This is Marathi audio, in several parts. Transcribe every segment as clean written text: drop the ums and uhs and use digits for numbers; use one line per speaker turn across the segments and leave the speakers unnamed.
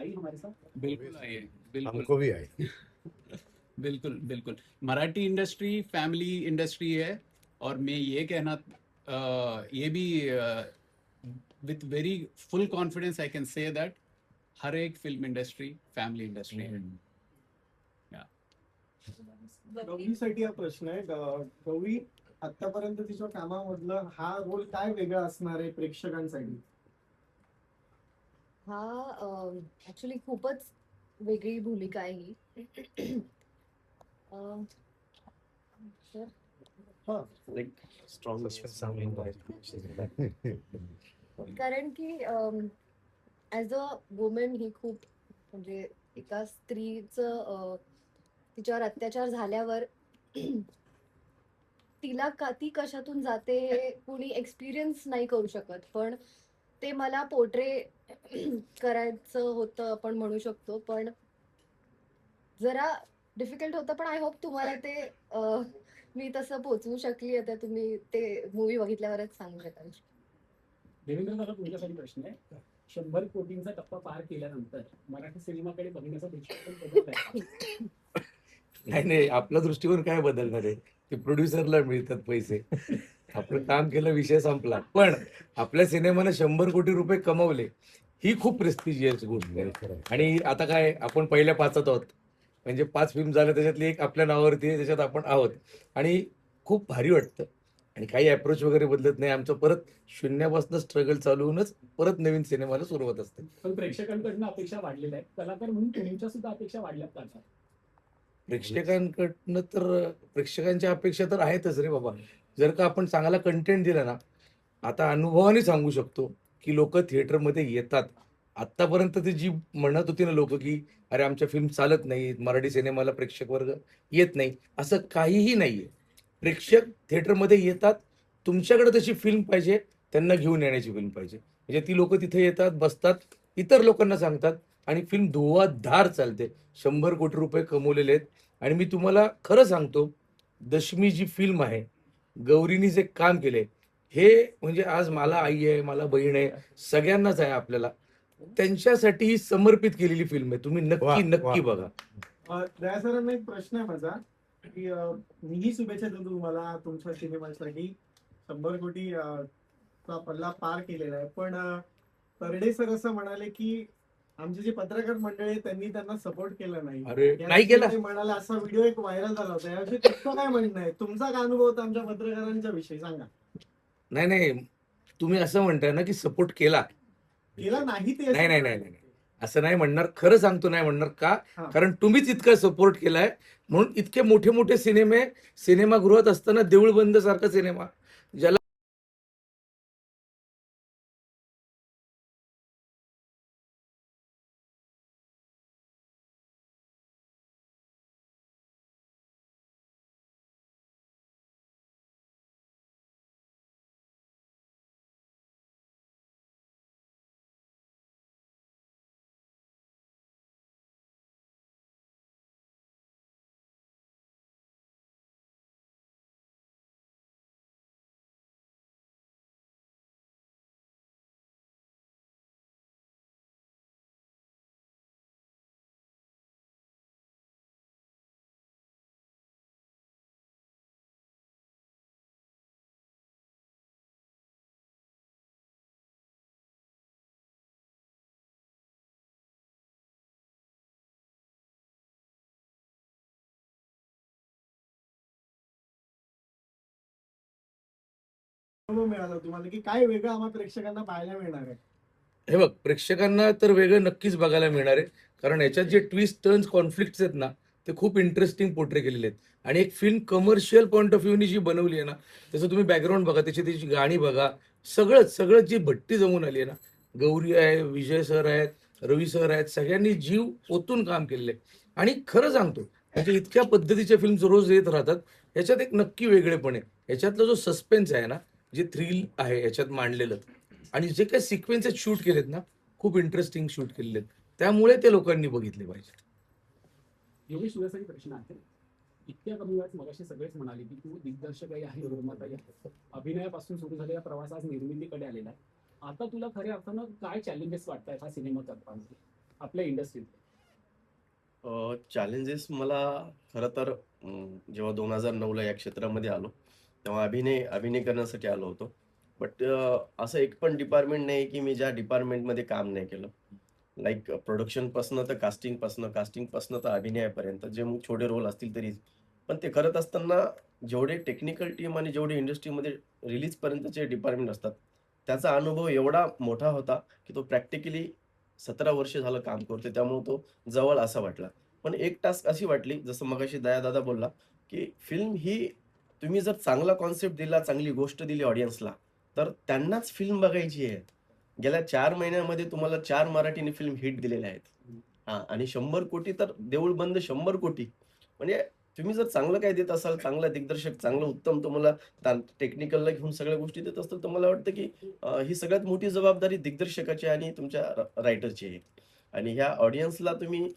आई हमारे साथ?
बिल्कुल आइए, बिल्कुल
हमको भी आई।
बिल्कुल बिल्कुल। मराठी इंडस्ट्री फैमिली इंडस्ट्री है, और मैं ये कहना ये भी with very full confidence I can say that हर एक फिल्म इंडस्ट्री फॅमिली इंडस्ट्री आहे.
गौरीसाठी हा प्रश्न आहे. गौरी आतापर्यंत तिच्या कामामधलं हा रोल काय वेगळा असणार आहे प्रेक्षकांसाठी?
हा ऍक्च्युली खूपच वेगळी भूमिका आहे ही. अं, तर कारण की ऍज अ वुमेन ही खूप म्हणजे एका स्त्रीचं तिच्यावर अत्याचार झाल्यावर तिला ती कशातून जाते हे कुणी एक्सपिरियन्स नाही करू शकत, पण ते मला पोर्ट्रे करायचं होतं आपण म्हणू शकतो. पण जरा डिफिकल्ट होतं, पण आय होप तुम्हाला ते मी तसं पोचवू शकली. आता तुम्ही ते मूवी बघितल्यावरच सांगू शकाल.
देवेंद्र दादा, तुमच्यासाठी प्रश्न आहे. 100 कोटींचा टप्पा पार केल्यानंतर मराठी सिनेमाकडे बघण्याचा दृष्टिकोन बदललाय?
नाही, आपला दृष्टिकोन काय बदलणार आहे? ते प्रोड्युसरला मिळतात पैसे, आपलं काम केलं, विषय संपला. पण आपल्या सिनेमाने 100 कोटी रुपये कमवले, ही खूप प्रेस्टिजियस गोष्ट आहे. आणि आता काय, आपण पहिल्या 5 आहोत, म्हणजे 5 फिल्म झाल्या, त्याच्यातली एक आपल्या नावावरती आहे, त्याच्यात आपण आहोत. आणि खूप भारी वाटतं. आणि काही अप्रोच वगैरे बदलत नाही. आमचं परत शून्यापासून स्ट्रगल चालू होऊनच परत नवीन सिनेमाला सुरुवात असते.
पण प्रेक्षकांकडनं अपेक्षा वाढलेल्या आहेत. कलाकार म्हणून तुमच्या सुद्धा अपेक्षा वाढल्यात का आता?
प्रेक्षकांकडनं तर प्रेक्षकांच्या अपेक्षा तर आहेतच रे बाबा. जर का आपण चांगला कंटेंट दिला ना, आता अनुभवाने सांगू शकतो की लोक थिएटरमध्ये येतात. आतापर्यंत ती जी म्हणत होती ना लोक, की अरे आमच्या फिल्म चालत नाहीत, मराठी सिनेमाला प्रेक्षक वर्ग येत नाही, असं काहीही नाहीये. प्रेक्षक थिएटरमध्ये येतात. तुमच्याकडे तशी फिल्म पाहिजे, त्यांना घेऊन येण्याची फिल्म पाहिजे. म्हणजे ती लोक तिथे येतात, बसतात, इतर लोकांना सांगतात, आणि फिल्म धुवाधार चालते. 100 कोटी रुपये कमवलेले आहेत. आणि मी तुम्हाला खरं सांगतो, दशमी जी फिल्म आहे, गौरीनी जे काम केले, हे म्हणजे आज मला आई आहे, मला बहीण आहे, सगळ्यांनाच आहे आपल्याला, त्यांच्यासाठी ही समर्पित केलेली फिल्म आहे. तुम्ही नक्की बघा.
दया सरांना एक प्रश्न आहे माझा, की मीही शुभेच्छा देतो तुम्हाला तुमच्या सिनेमासाठी. 100 कोटी चा पल्ला पार केलेला आहे. पण तरडे सर असं म्हणाले की आमचे जे पत्रकार मंडळी आहे त्यांनी त्यांना सपोर्ट केला नाही.
अरे नाही केला.
ते म्हणाले, असा व्हिडिओ एक व्हायरल झाला होता, याविषयी तुमचं काय म्हणणं आहे? तुमचा काय अनुभव होता आमच्या पत्रकारांच्या विषयी, सांगा.
नाही, तुम्ही असं म्हणताय ना की सपोर्ट केला
नाही. ते
नाही, असं नाही म्हणणार. खरं सांगतो, नाही म्हणणार. का?
हा.
कारण तुम्हीच इतका सपोर्ट केलाय, म्हणून इतके मोठे मोठे सिनेमे सिनेमागृहात असताना देऊळ बंद सारखा सिनेमा, ज्याला
अनुभव मिळाला तुम्हाला, की काय वेगळं आम्हा प्रेक्षकांना पाहायला मिळणार आहे?
हे बघ, प्रेक्षकांना तर वेगळं नक्कीच बघायला मिळणार आहे. कारण याच्यात जे ट्विस्ट टर्न्स कॉन्फ्लिक्ट्स आहेत ना, ते खूप इंटरेस्टिंग पोर्ट्रे केलेले आहेत. आणि एक फिल्म कमर्शियल पॉईंट ऑफ व्ह्यूनी जी बनवली आहे ना, त्याचं तुम्ही बॅकग्राऊंड बघा, त्याची गाणी बघा, सगळं जी भट्टी जमून आली आहे ना, गौरी आहे, विजय सर आहेत, रवी सर आहेत, सगळ्यांनी जीव ओतून काम केलेलं आहे. आणि खरं सांगतो, म्हणजे इतक्या पद्धतीच्या फिल्म्स रोज येत राहतात, याच्यात एक नक्की वेगळेपण आहे. याच्यातला जो सस्पेन्स आहे ना, जे थ्रिल आहे याच्यात मांडलेलं, आणि जे काही सिक्वेन्सेस शूट केलेत ना, खूप इंटरेस्टिंग शूट केलेले आहेत. त्यामुळे ते लोकांनी बघितले पाहिजे.
योगेश, तुझ्यासाठी प्रश्न आहे. इतक्या कमी वेळात मगाशी सगळेच म्हणाले की तू दिग्दर्शकही आहे, निर्माताही आहे. अभिनयापासून सुरू झालेला प्रवास आज निर्मितीकडे आलेला आहे. आता तुला खऱ्या अर्थानं काय चॅलेंजेस वाटतात हा सिनेमा करताना? आपल्या इंडस्ट्रीत?
चॅलेंजेस मला खरं तर जेव्हा 2009ला या क्षेत्रामध्ये आलो, तेव्हा अभिनय करण्यासाठी आलो होतो. बट असं एक पण डिपार्टमेंट नाही की मी ज्या डिपार्टमेंटमध्ये काम नाही केलं. लाइक प्रोडक्शनपासनं तर कास्टिंगपासनं तर अभिनयापर्यंत जे मग छोटे रोल असतील तरी. पण ते करत असताना जेवढे टेक्निकल टीम आणि जेवढे इंडस्ट्रीमध्ये रिलीजपर्यंतचे डिपार्टमेंट असतात, त्याचा अनुभव एवढा मोठा होता की तो प्रॅक्टिकली 17 वर्ष झालं काम करतोय. त्यामुळे तो जवळ असा वाटला. पण एक टास्क अशी वाटली, जसं मगाशी दयादादा बोलला, की फिल्म ही तुम्ही जर चांगला कॉन्सेप्ट दिला, चांगली गोष्ट दिली ऑडियन्सला, तर त्यांनाच फिल्म बघायची आहे. गेल्या 4 महिन्यामध्ये तुम्हाला 4 मराठी फिल्म हिट दिलेल्या आहेत. हां, आणि 100 कोटी तर देऊळ बंद 100 कोटी. म्हणजे तुम्ही जर चांगलं काही देत असाल, चांगला दिग्दर्शक, चांगलं उत्तम तुम्हाला टेक्निकलला घेऊन सगळ्या गोष्टी देत असतील, तर मला वाटतं की ही सगळ्यात मोठी जबाबदारी दिग्दर्शकाची आणि तुमच्या रायटरची आहे. आणि ह्या ऑडियन्सला तुम्ही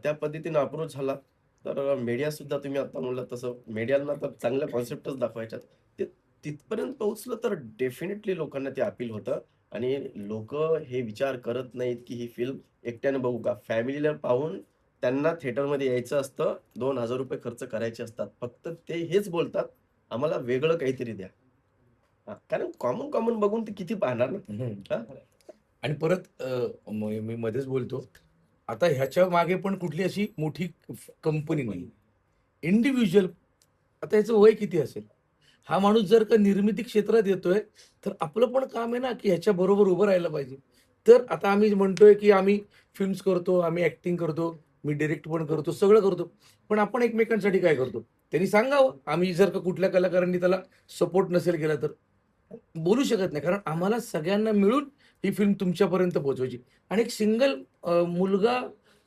त्या पद्धतीने अप्रोच झाला, तर मीडियासुद्धा तुम्ही आता म्हणलात तसं मीडियाला तर चांगल्या कॉन्सेप्टच दाखवायच्यात. ते तिथपर्यंत पोहोचलं तर डेफिनेटली लोकांना ते अपील होतं आणि लोकं हे विचार करत नाहीत, की ही फिल्म एकट्याने बघू का? फॅमिलीला पाहून त्यांना थिएटरमध्ये यायचं असतं, ₹2000 खर्च करायचे असतात. फक्त ते हेच बोलतात, "आम्हाला वेगळं काहीतरी द्या." हां, कारण कॉमन बघून ते किती पाहणार ना?
हम्म.
हां.
आणि परत मी मध्येच बोलतो, आता ह्याच्या मागे पण कुठली अशी मोठी कंपनी नाही. इंडिव्हिज्युअल, आता याचं वय किती असेल? हा माणूस जर का निर्मिती क्षेत्रात येतोय, तर आपलं पण काम आहे ना, की ह्याच्या बरोबर उभं राहायला पाहिजे. तर आता आम्ही म्हणतोय, की आम्ही फिल्म्स करतो, आम्ही ॲक्टिंग करतो, मी डायरेक्ट पण करतो, सगळं करतो. पण आपण एकमेकांसाठी काय करतो? त्यांनी सांगावं. आम्ही जर का कुठल्या कलाकारांनी त्याला सपोर्ट नसेल केला तर. बोलू शकत नाही. कारण आम्हाला सगळ्यांना मिळून ही फिल्म तुमच्यापर्यंत पोहोचवायची. आणि एक सिंगल मुलगा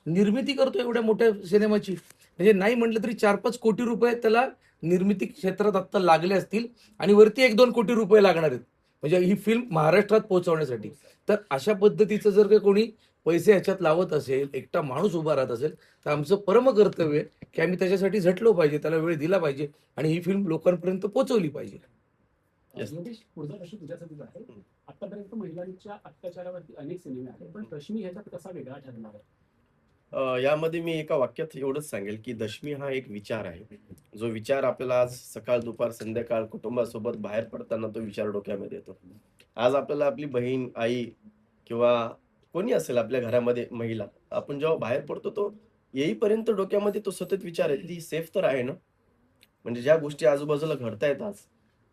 निर्मिती करतो एवढ्या मोठ्या सिनेमाची. म्हणजे नाही म्हटलं तरी 4-5 कोटी रुपये त्याला निर्मिती क्षेत्रात आत्ता लागले असतील आणि वरती 1-2 कोटी रुपये लागणार आहेत. म्हणजे ही फिल्म महाराष्ट्रात पोहोचवण्यासाठी. तर अशा पद्धतीचं जर का कोणी पैसे ह्याच्यात लावत असेल, एकटा माणूस उभा राहत असेल, तर आमचं परम कर्तव्य आहे, की आम्ही त्याच्यासाठी झटलो पाहिजे, त्याला वेळ दिला पाहिजे आणि ही फिल्म लोकांपर्यंत पोहोचवली पाहिजे.
Yes.
योगेश, पुढचा प्रश्न तुझ्यासाठीच आहे. आतापर्यंत महिलांच्या अत्याचारावरती अनेक सिनेमे आले, पण रश्मी ह्याच्यात कसा वेगळा ठरणार आहे?
यामध्ये मी एका वाक्यात एवढंच सांगेल, की दशमी हा एक विचार आहे. जो विचार आपल्याला आज सकाळ, दुपार, संध्याकाळ कुटुंबासोबत बाहेर पडताना तो विचार डोक्यामध्ये येतो. आज आपल्याला आपली बहीण, आई किंवा कोणी असेल आपल्या घरामध्ये महिला, आपण जेव्हा बाहेर पडतो तो येईपर्यंत डोक्यामध्ये तो सतत विचार आहे, ती सेफ तर आहे ना? म्हणजे ज्या गोष्टी आजूबाजूला घडतायत आज,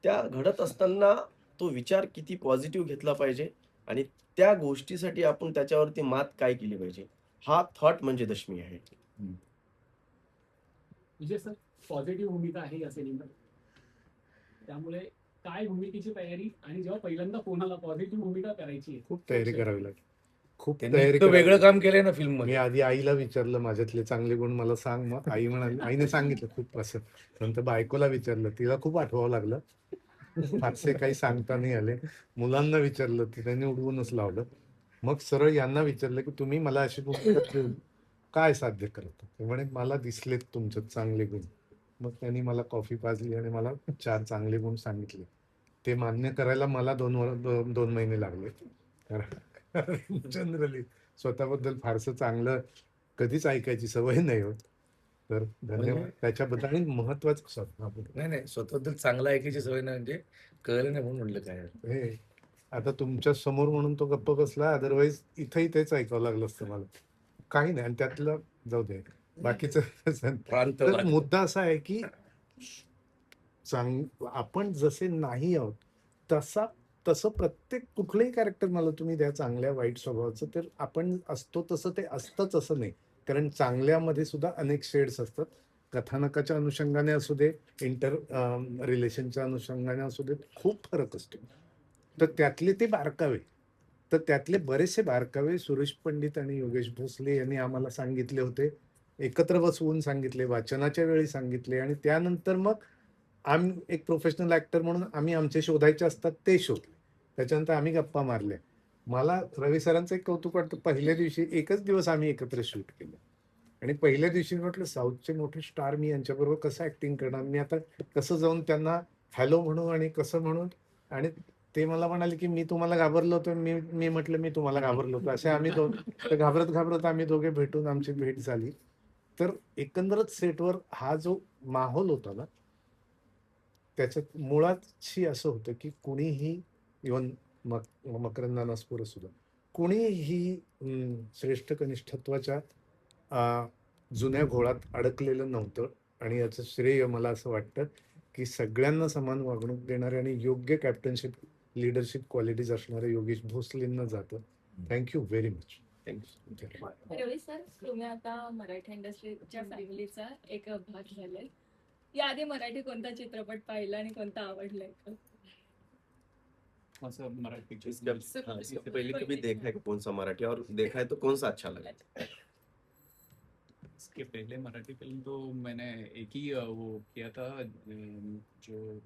त्या घडत असताना तो विचार किती पॉझिटिव्ह घेतला पाहिजे आणि त्या गोष्टीसाठी आपण त्याच्यावरती मात काय केली पाहिजे? हा थॉट म्हणजे दशमी आहे.
विजय सर, पॉझिटिव्ह भूमिका आहे या सिनेमात. त्यामुळे काय भूमिकेची तयारी, आणि जेव्हा पहिल्यांदा कोणाला पॉझिटिव्ह भूमिका करायची आहे,
खूप तयारी करावी लागली. खूप
त्यांनी
तयारी
इतकं वेगळं
करावी
काम केलंय ना फिल्म
मी
मध्ये.
आधी आईला विचारलं माझ्यातले चांगले गुण मला सांग. मग आई म्हणाली, आईने सांगितलं खूप असं. नंतर बायकोला विचारलं, तिला खूप आठवावं लागलं. फारसे काही सांगता नाही आले. मुलांना विचारलं, त्यांनी उडवूनच लावलं. मग सरळ यांना विचारलं, की तुम्ही मला अशी भूमिका देऊन काय साध्य करता? ते म्हणे, मला दिसलेत तुमच्यात चांगले गुण. मग त्यांनी मला कॉफी पाजली आणि मला 4 चांगले गुण सांगितले. ते मान्य करायला मला 2 महिने लागले. जनरली स्वतःबद्दल फारसं चांगलं कधीच ऐकायची सवय नाही होत. तर धन्यवाद त्याच्याबद्दल. आणि महत्वाचं
नाही, स्वतःबद्दल चांगलं ऐकायची सवय नाही, म्हणजे कळलं नाही म्हणून म्हटलं काय.
हे आता तुमच्या समोर म्हणून तो गप्प बसला, अदरवाईज इथंही तेच ऐकावं लागलं असतं मला. काही नाही, आणि त्यातलं जाऊ दे बाकीचं.
प्रांत
तर
भाग.
मुद्दा असा आहे की आपण जसे नाही आहोत तसं प्रत्येक कुठलंही कॅरेक्टर मला तुम्ही द्या चांगल्या वाईट स्वभावाचं, तर आपण असतो तसं ते असतंच असं नाही. कारण चांगल्यामध्ये सुद्धा अनेक शेड्स असतात. कथानकाच्या अनुषंगाने असू दे, रिलेशनच्या अनुषंगाने असू दे, खूप फरक असतो. तर त्यातले ते बारकावे, तर त्यातले बरेचसे बारकावे सुरेश पंडित आणि योगेश भोसले यांनी आम्हाला सांगितले होते. एकत्र बसवून सांगितले, वाचनाच्या वेळी सांगितले, आणि त्यानंतर मग आम्ही एक प्रोफेशनल ऍक्टर म्हणून आम्ही आमचे शोधायचे असतात ते शोधले. त्याच्यानंतर आम्ही गप्पा मारल्या. मला रवी सरांचं एक कौतुक वाटतं, पहिल्या दिवशी एकच दिवस आम्ही एकत्र शूट केलं आणि पहिल्या दिवशी म्हटलं साऊथचे मोठे स्टार, मी यांच्याबरोबर कसं ऍक्टिंग करणार, मी आता कसं जाऊन त्यांना हॅलो म्हणू आणि कसं म्हणून. आणि ते मला म्हणाले की मी तुम्हाला घाबरलो होतो, मी मी म्हटलं मी तुम्हाला घाबरलो होतो, असे आम्ही दोन, तर घाबरत घाबरत आम्ही दोघे भेटून आमची भेट झाली. तर एकंदरच सेटवर हा जो माहोल होता ना, त्याच्यात मुळातशी असं होतं की कुणीही, इवन मकरंद नानासपुरं सुद्धा, कुणीही श्रेष्ठ कनिष्ठत्वाच्या जुन्या घोळात अडकलेलं नव्हतं. आणि याचं श्रेय मला असं वाटतं की सगळ्यांना समान वागणूक देणारे आणि योग्य कॅप्टनशिप लिडरशिप क्वालिटीज असणारे योगेश भोसलेंना जातं. Thank you very much.
थँक्यू.
रवी सर, तुम्ही आता मराठी इंडस्ट्रीच्या फॅमिलीचा एक भाग झालाय. याआधी मराठी कोणता चित्रपट पाहिला आणि कोणता आवडलाय का?
कौन सा मराठी
हाँ, इससे पहले कभी देखा है कौन सा मराठी, और देखा है तो कौन सा अच्छा लगा?
इसके पहले मराठी फिल्म तो मैंने एक ही वो किया था, जो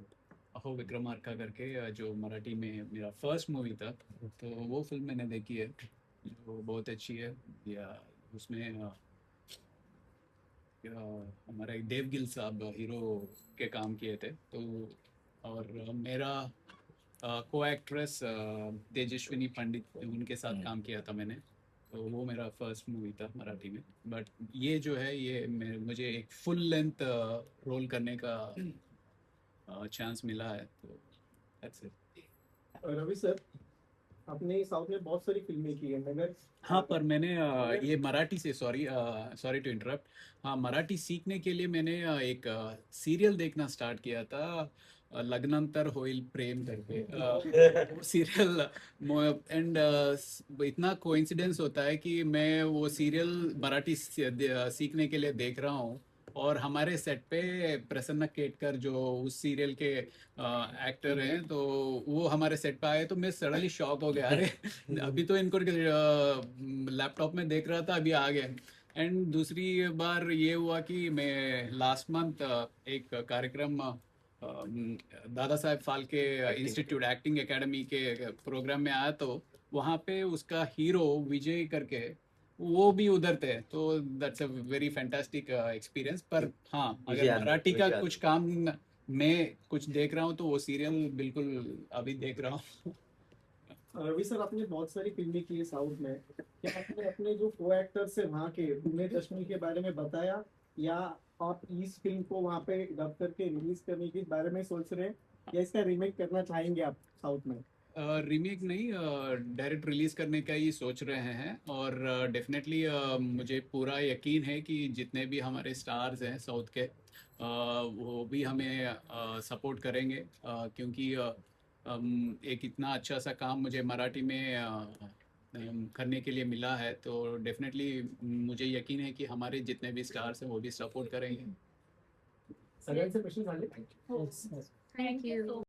अहो विक्रमार्का करके, जो मराठी में मेरा फर्स्ट मूवी था, तो वो फिल्म मैंने देखी है, जो बहुत अच्छी है. या उसमें हमारा एक देवगिल साहब हीरो के काम किए थे. तो और मेरा को एक्ट्रेस तेजस्विनी पंडित, उनके साथ काम किया था मैंने. तो वो मेरा फर्स्ट मूवी था मराठी में. बट ये जो है, ये मुझे एक फुल लेंथ रोल करने का चांस मिला है, तो दैट्स इट.
रवि सर, आपने साउथ में बहुत सारी फिल्में की है, मगर
हाँ, पर मैंने ये मराठी से, सॉरी टू इंटरप्ट, हाँ, मराठी सीखने के लिए मैंने एक सीरियल देखना स्टार्ट किया था, लग्नांतर होईल प्रेम करके. वो सीरियल, एंड इतना कोइंसिडेंस होता है कि मैं वो सीरियल मराठी सीखने के लिए देख रहा हूँ, और हमारे सेट पे प्रसन्ना केटकर जो उस सीरियल के एक्टर हैं, तो वो हमारे सेट पे आए, तो मैं सडनली शॉक हो गया. अरे अभी तो इनको लैपटॉप में देख रहा था, अभी आ गए. एंड दूसरी बार ये हुआ कि मैं लास्ट मंथ एक कार्यक्रम Dada Saheb Phalke institute acting academy के प्रोग्राम में आया, तो वहाँ पे उसका हीरो विजय करके वो भी उधर थे. तो that's a very fantastic experience. पर हाँ,
विजय
अगर
आनंद,
मराठी का
विजय आनंद.
कुछ काम मैं कुछ देख रहा हूँ, तो वो सीरियल बिल्कुल अभी देख रहा हूँ.
रवि सर, आपने बहुत सारी फिल्में की है साउथ में. क्या आपने अपने जो को एक्टर्स है वहाँ के, उन्हें कश्मीर के बारे में बताया, या आप इस फिल्म को वहाँ पे डब करके रिलीज करने के बारे में सोच रहे हैं, या इसका रीमेक करना चाहेंगे आप साउथ में?
रीमेक नहीं, डायरेक्ट रिलीज करने का ही सोच रहे हैं. और डेफिनेटली मुझे पूरा यकीन है कि जितने भी हमारे स्टार्स हैं साउथ के, वो भी हमें सपोर्ट करेंगे, क्योंकि एक इतना अच्छा सा काम मुझे मराठी में करने के लिए मिला है. तो डेफिनेटली मुझे यकीन है कि हमारे जितने भी स्टार्स हैं वो भी सपोर्ट करेंगे.
सगळ्यांचे प्रश्न झाले.
थँक्यू.